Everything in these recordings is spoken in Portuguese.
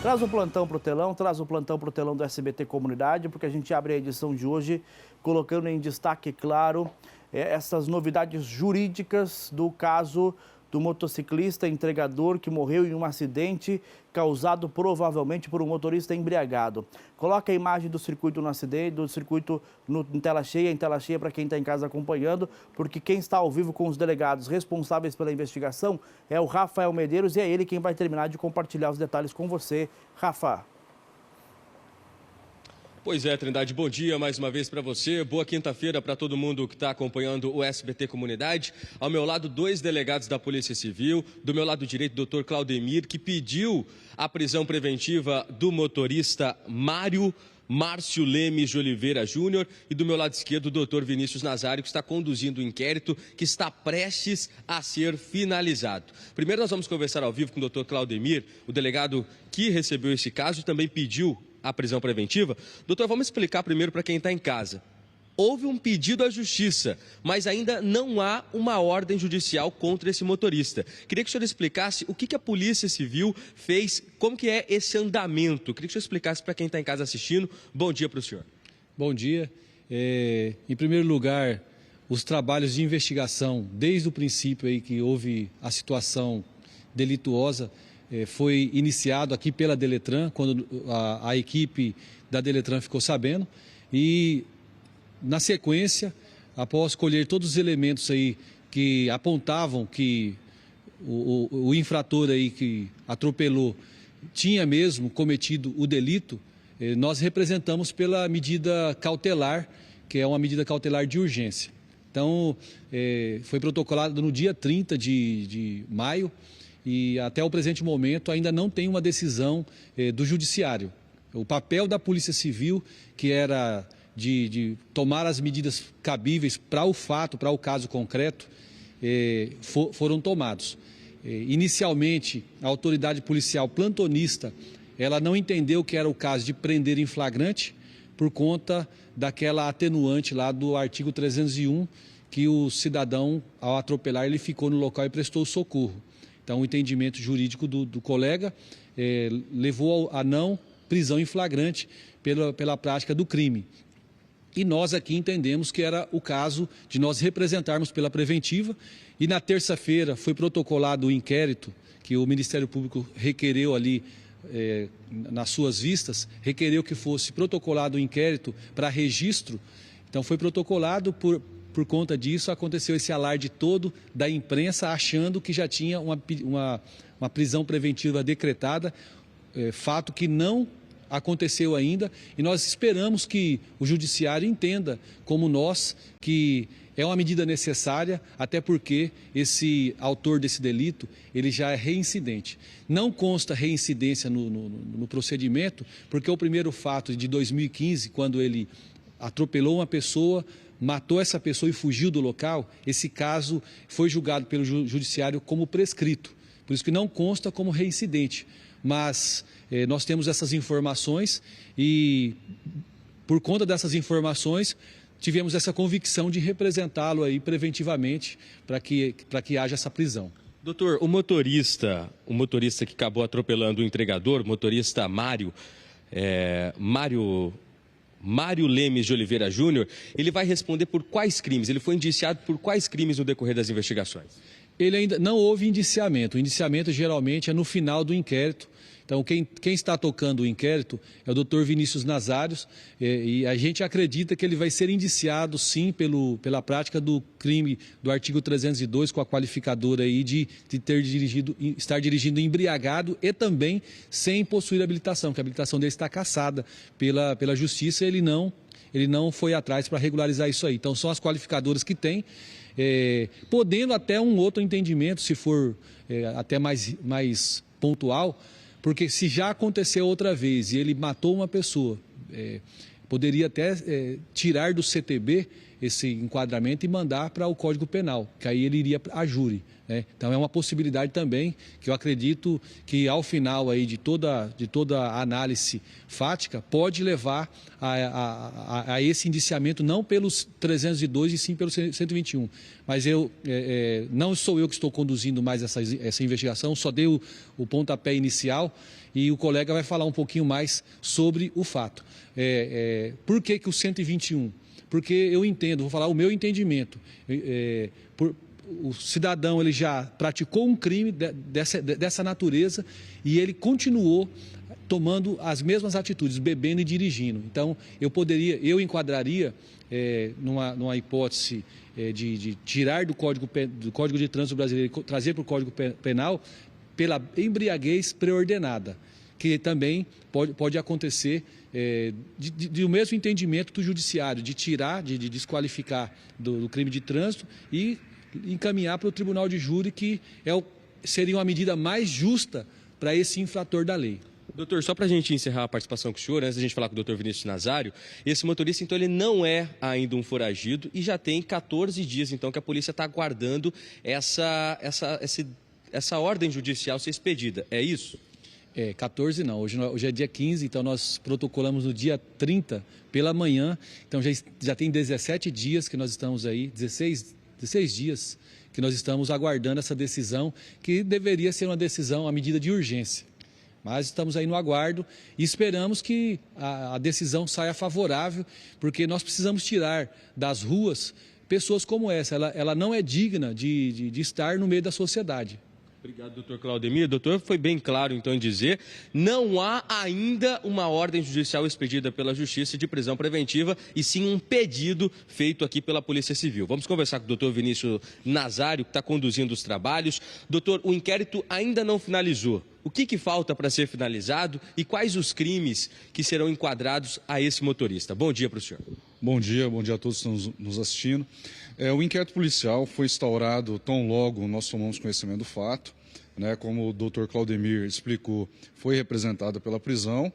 Traz o plantão para o telão, traz o plantão para o telão do SBT Comunidade, porque a gente abre a edição de hoje colocando em destaque, claro, essas novidades jurídicas do caso do motociclista entregador que morreu em um acidente causado provavelmente por um motorista embriagado. Coloca a imagem do circuito no acidente, do circuito em tela cheia para quem está em casa acompanhando, porque quem está ao vivo com os delegados responsáveis pela investigação é o Rafael Medeiros e é ele quem vai terminar de compartilhar os detalhes com você. Rafa. Pois é, Trindade, bom dia mais uma vez para você, boa quinta-feira para todo mundo que está acompanhando o SBT Comunidade. Ao meu lado, 2 delegados da Polícia Civil, do meu lado direito, o Dr. Claudemir, que pediu a prisão preventiva do motorista Márcio Lemes de Oliveira Júnior, e do meu lado esquerdo, o Dr. Vinícius Nazário, que está conduzindo o inquérito que está prestes a ser finalizado. Primeiro nós vamos conversar ao vivo com o Dr. Claudemir, o delegado que recebeu esse caso e também pediu a prisão preventiva. Doutor, vamos explicar primeiro para quem está em casa. Houve um pedido à justiça, mas ainda não há uma ordem judicial contra esse motorista. Queria que o senhor explicasse o que a Polícia Civil fez, como que é esse andamento. Queria que o senhor explicasse para quem está em casa assistindo. Bom dia para o senhor. Bom dia. Em primeiro lugar, os trabalhos de investigação, desde o princípio aí que houve a situação delituosa, foi iniciado aqui pela Deletran, quando a equipe da Deletran ficou sabendo, e na sequência, após colher todos os elementos aí que apontavam que o infrator aí que atropelou tinha mesmo cometido o delito, nós representamos pela medida cautelar, que é uma medida cautelar de urgência. Então, foi protocolado no dia 30 de maio, e até o presente momento ainda não tem uma decisão do Judiciário. O papel da Polícia Civil, que era de tomar as medidas cabíveis para o fato, para o caso concreto, foram tomados. Inicialmente, a autoridade policial plantonista, ela não entendeu que era o caso de prender em flagrante, por conta daquela atenuante lá do artigo 301, que o cidadão, ao atropelar, ele ficou no local e prestou socorro. Então, o entendimento jurídico do colega levou a não prisão em flagrante pela prática do crime. E nós aqui entendemos que era o caso de nós representarmos pela preventiva. E na terça-feira foi protocolado o inquérito que o Ministério Público requereu ali, nas suas vistas, requereu que fosse protocolado o inquérito para registro. Então, foi protocolado por conta disso, aconteceu esse alarde todo da imprensa, achando que já tinha uma prisão preventiva decretada, fato que não aconteceu ainda, e nós esperamos que o Judiciário entenda, como nós, que é uma medida necessária, até porque esse autor desse delito, ele já é reincidente. Não consta reincidência no procedimento, porque o primeiro fato de 2015, quando ele atropelou uma pessoa, matou essa pessoa e fugiu do local, esse caso foi julgado pelo Judiciário como prescrito. Por isso que não consta como reincidente. Mas nós temos essas informações e, por conta dessas informações, tivemos essa convicção de representá-lo aí preventivamente para que haja essa prisão. Doutor, o motorista que acabou atropelando o entregador, o motorista Mário Lemes de Oliveira Júnior, ele vai responder por quais crimes? Ele foi indiciado por quais crimes no decorrer das investigações? Ele ainda não houve indiciamento. O indiciamento geralmente é no final do inquérito. Então, quem está tocando o inquérito é o Dr. Vinícius Nazário, e a gente acredita que ele vai ser indiciado, sim, pela prática do crime do artigo 302, com a qualificadora aí de estar dirigindo embriagado e também sem possuir habilitação, que a habilitação dele está cassada pela Justiça, e ele não foi atrás para regularizar isso aí. Então, são as qualificadoras que tem, podendo até um outro entendimento, se for até mais pontual, porque se já aconteceu outra vez e ele matou uma pessoa, poderia até tirar do CTB esse enquadramento e mandar para o Código Penal, que aí ele iria a júri, né? Então é uma possibilidade também que eu acredito que ao final aí de toda a análise fática pode levar a esse indiciamento não pelos 302 e sim pelo 121. Mas não sou eu que estou conduzindo mais essa investigação, só dei o pontapé inicial e o colega vai falar um pouquinho mais sobre o fato. Por que o 121? Porque eu entendo, vou falar o meu entendimento. O cidadão ele já praticou um crime dessa natureza e ele continuou tomando as mesmas atitudes, bebendo e dirigindo. Então, eu enquadraria numa hipótese de tirar do Código de Trânsito Brasileiro e trazer para o Código Penal pela embriaguez preordenada, que também pode acontecer do mesmo entendimento do judiciário, de tirar, de desqualificar do crime de trânsito e encaminhar para o tribunal de júri, que seria uma medida mais justa para esse infrator da lei. Doutor, só para a gente encerrar a participação com o senhor, antes da gente falar com o doutor Vinícius Nazário, esse motorista, então, ele não é ainda um foragido e já tem 14 dias, então, que a polícia está aguardando essa ordem judicial ser expedida, é isso? 14 não, hoje é dia 15, então nós protocolamos no dia 30 pela manhã, então já tem 17 dias que nós estamos aí, 16 dias que nós estamos aguardando essa decisão, que deveria ser uma decisão, uma medida de urgência. Mas estamos aí no aguardo e esperamos que a decisão saia favorável, porque nós precisamos tirar das ruas pessoas como essa. Ela não é digna de estar no meio da sociedade. Obrigado, doutor Claudemir. Doutor, foi bem claro, então, em dizer, não há ainda uma ordem judicial expedida pela Justiça de prisão preventiva, e sim um pedido feito aqui pela Polícia Civil. Vamos conversar com o doutor Vinícius Nazário, que está conduzindo os trabalhos. Doutor, o inquérito ainda não finalizou. O que falta para ser finalizado e quais os crimes que serão enquadrados a esse motorista? Bom dia para o senhor. Bom dia a todos que estão nos assistindo. O inquérito policial foi instaurado tão logo nós tomamos conhecimento do fato, né, como o doutor Claudemir explicou, foi representado pela prisão,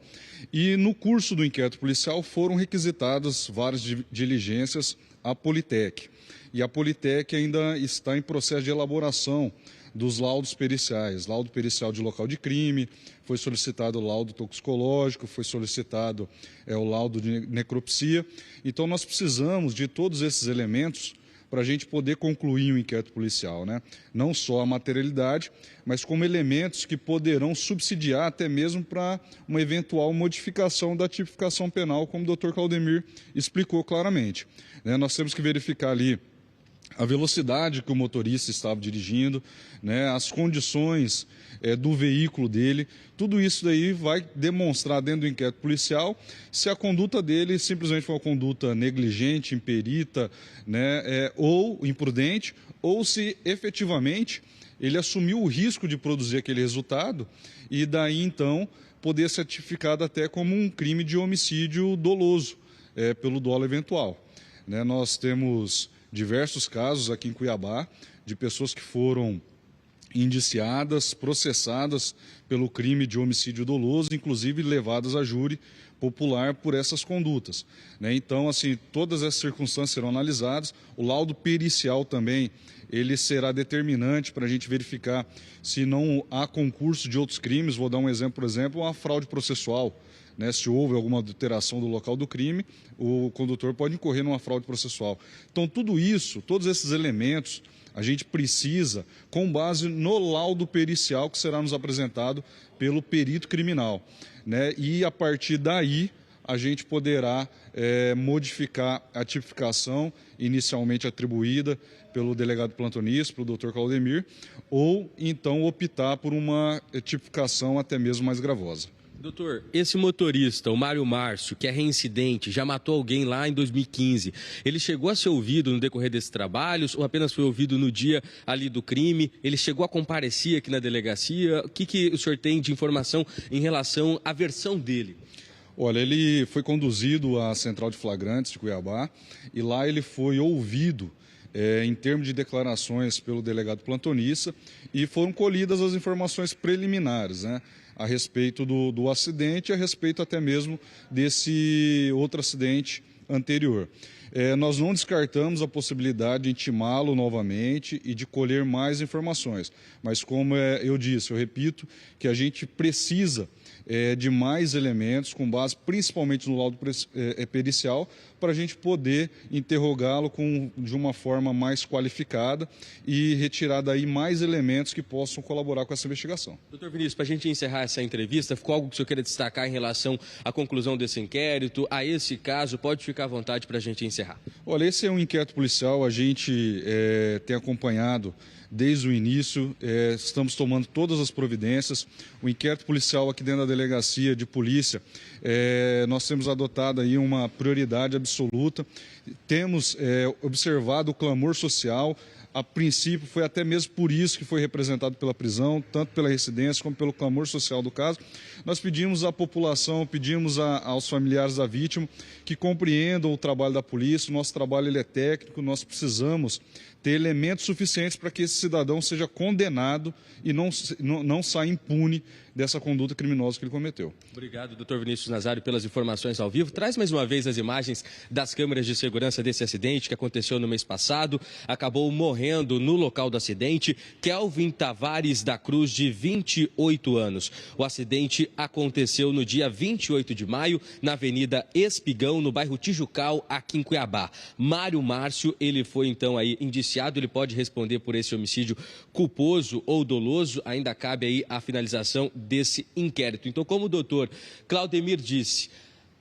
e no curso do inquérito policial foram requisitadas várias diligências à Politec. E a Politec ainda está em processo de elaboração dos laudos periciais, laudo pericial de local de crime, foi solicitado o laudo toxicológico, foi solicitado o laudo de necropsia. Então nós precisamos de todos esses elementos para a gente poder concluir o inquérito policial, né? Não só a materialidade, mas como elementos que poderão subsidiar até mesmo para uma eventual modificação da tipificação penal, como o doutor Claudemir explicou claramente, né? Nós temos que verificar ali a velocidade que o motorista estava dirigindo, né, as condições do veículo dele, tudo isso daí vai demonstrar dentro do inquérito policial se a conduta dele simplesmente foi uma conduta negligente, imperita, né, ou imprudente, ou se efetivamente ele assumiu o risco de produzir aquele resultado e daí então poder ser tipificado até como um crime de homicídio doloso, pelo dolo eventual, né? Nós temos diversos casos aqui em Cuiabá de pessoas que foram indiciadas, processadas pelo crime de homicídio doloso, inclusive levadas a júri popular por essas condutas, né? Então, assim, todas essas circunstâncias serão analisadas. O laudo pericial também, ele será determinante para a gente verificar se não há concurso de outros crimes. Vou dar um exemplo, por exemplo, uma fraude processual, né? Se houve alguma adulteração do local do crime, o condutor pode incorrer numa fraude processual. Então, tudo isso, todos esses elementos, a gente precisa, com base no laudo pericial que será nos apresentado pelo perito criminal, né? E a partir daí a gente poderá modificar a tipificação inicialmente atribuída pelo delegado plantonista, pelo doutor Claudemir, ou então optar por uma tipificação até mesmo mais gravosa. Doutor, esse motorista, o Mário Márcio, que é reincidente, já matou alguém lá em 2015, ele chegou a ser ouvido no decorrer desses trabalhos ou apenas foi ouvido no dia ali do crime? Ele chegou a comparecer aqui na delegacia? O que o senhor tem de informação em relação à versão dele? Olha, ele foi conduzido à Central de Flagrantes de Cuiabá e lá ele foi ouvido em termos de declarações pelo delegado plantonista e foram colhidas as informações preliminares, né, a respeito do acidente, a respeito até mesmo desse outro acidente anterior. Nós não descartamos a possibilidade de intimá-lo novamente e de colher mais informações. Mas, como eu disse, eu repito, que a gente precisa de mais elementos, com base principalmente no laudo pericial, para a gente poder interrogá-lo de uma forma mais qualificada e retirar daí mais elementos que possam colaborar com essa investigação. Doutor Vinícius, para a gente encerrar essa entrevista, ficou algo que o senhor queira destacar em relação à conclusão desse inquérito, a esse caso? Pode ficar à vontade para a gente encerrar. Olha, esse é um inquérito policial, a gente tem acompanhado desde o início, estamos tomando todas as providências. O inquérito policial aqui dentro da delegacia de polícia, nós temos adotado aí uma prioridade absoluta. Temos observado o clamor social. A princípio, foi até mesmo por isso que foi representado pela prisão, tanto pela residência como pelo clamor social do caso. Nós pedimos à população, pedimos aos familiares da vítima que compreendam o trabalho da polícia. O nosso trabalho ele é técnico, nós precisamos ter elementos suficientes para que esse cidadão seja condenado e não saia impune dessa conduta criminosa que ele cometeu. Obrigado, doutor Vinícius Nazário, pelas informações ao vivo. Traz mais uma vez as imagens das câmeras de segurança desse acidente que aconteceu no mês passado. Acabou morrendo no local do acidente Kelvin Tavares da Cruz, de 28 anos. O acidente aconteceu no dia 28 de maio, na Avenida Espigão, no bairro Tijucal, aqui em Cuiabá. Mário Márcio, ele foi então aí indiciado, ele pode responder por esse homicídio culposo ou doloso. Ainda cabe aí a finalização desse inquérito. Então, como o doutor Claudemir disse,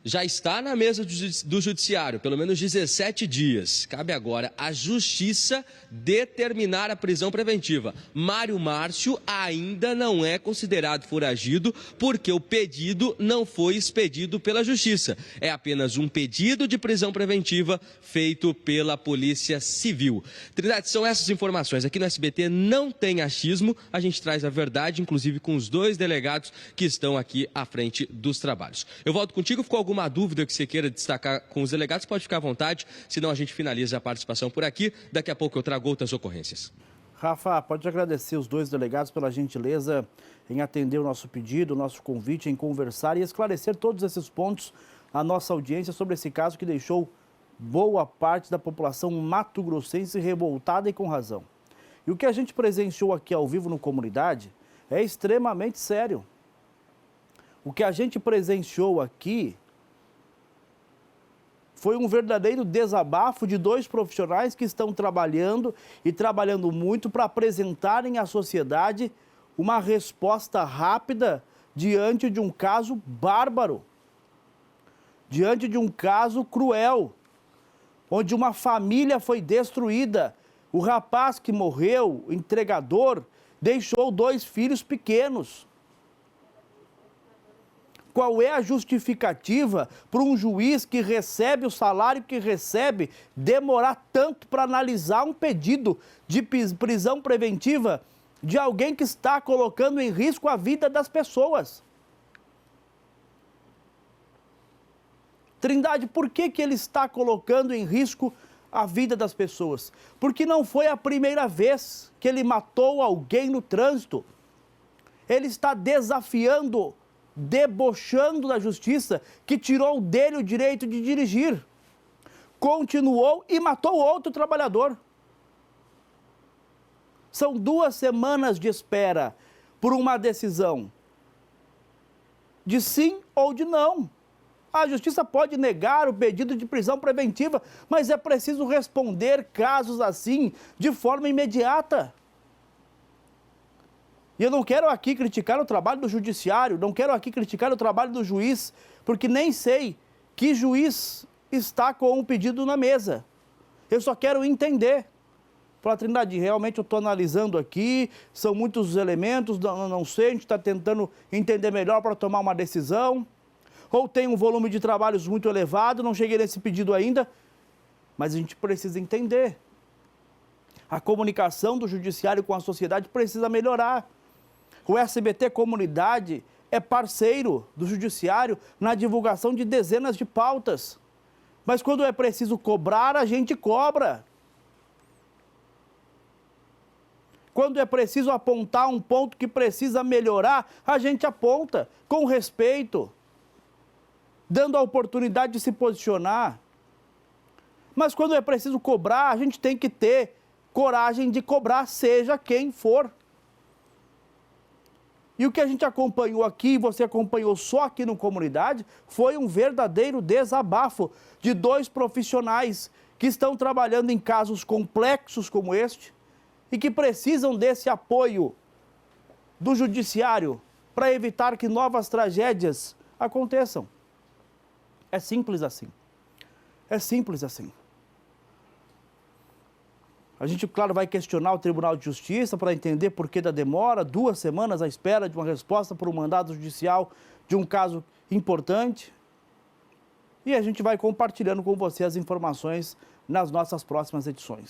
já está na mesa do judiciário, pelo menos 17 dias. Cabe agora à justiça determinar a prisão preventiva. Mário Márcio ainda não é considerado foragido porque o pedido não foi expedido pela justiça. É apenas um pedido de prisão preventiva feito pela Polícia Civil. Trindade, são essas informações. Aqui no SBT não tem achismo, a gente traz a verdade, inclusive com os dois delegados que estão aqui à frente dos trabalhos. Eu volto contigo, ficou alguma dúvida que você queira destacar com os delegados, pode ficar à vontade, senão a gente finaliza a participação por aqui. Daqui a pouco eu trago outras ocorrências. Rafa, pode agradecer os dois delegados pela gentileza em atender o nosso pedido, o nosso convite, em conversar e esclarecer todos esses pontos à nossa audiência sobre esse caso que deixou boa parte da população mato-grossense revoltada e com razão. E o que a gente presenciou aqui ao vivo no Comunidade é extremamente sério. O que a gente presenciou aqui foi um verdadeiro desabafo de dois profissionais que estão trabalhando e trabalhando muito para apresentarem à sociedade uma resposta rápida diante de um caso bárbaro, diante de um caso cruel, onde uma família foi destruída. O rapaz que morreu, o entregador, deixou 2 filhos pequenos. Qual é a justificativa para um juiz que recebe o salário que recebe demorar tanto para analisar um pedido de prisão preventiva de alguém que está colocando em risco a vida das pessoas? Trindade, por que ele está colocando em risco a vida das pessoas? Porque não foi a primeira vez que ele matou alguém no trânsito. Ele está desafiando, debochando da justiça, que tirou dele o direito de dirigir. Continuou e matou outro trabalhador. São 2 semanas de espera por uma decisão de sim ou de não. A justiça pode negar o pedido de prisão preventiva, mas é preciso responder casos assim de forma imediata. E eu não quero aqui criticar o trabalho do judiciário, não quero aqui criticar o trabalho do juiz, porque nem sei que juiz está com o pedido na mesa. Eu só quero entender. Fala, Trindade, realmente eu estou analisando aqui, são muitos elementos, não sei, a gente está tentando entender melhor para tomar uma decisão. Ou tem um volume de trabalhos muito elevado, não cheguei nesse pedido ainda, mas a gente precisa entender. A comunicação do judiciário com a sociedade precisa melhorar. O SBT Comunidade é parceiro do judiciário na divulgação de dezenas de pautas. Mas quando é preciso cobrar, a gente cobra. Quando é preciso apontar um ponto que precisa melhorar, a gente aponta com respeito, dando a oportunidade de se posicionar. Mas quando é preciso cobrar, a gente tem que ter coragem de cobrar, seja quem for. E o que a gente acompanhou aqui, você acompanhou só aqui no Comunidade, foi um verdadeiro desabafo de dois profissionais que estão trabalhando em casos complexos como este e que precisam desse apoio do judiciário para evitar que novas tragédias aconteçam. É simples assim. É simples assim. A gente, claro, vai questionar o Tribunal de Justiça para entender por que da demora, 2 semanas à espera de uma resposta por um mandado judicial de um caso importante. E a gente vai compartilhando com você as informações nas nossas próximas edições.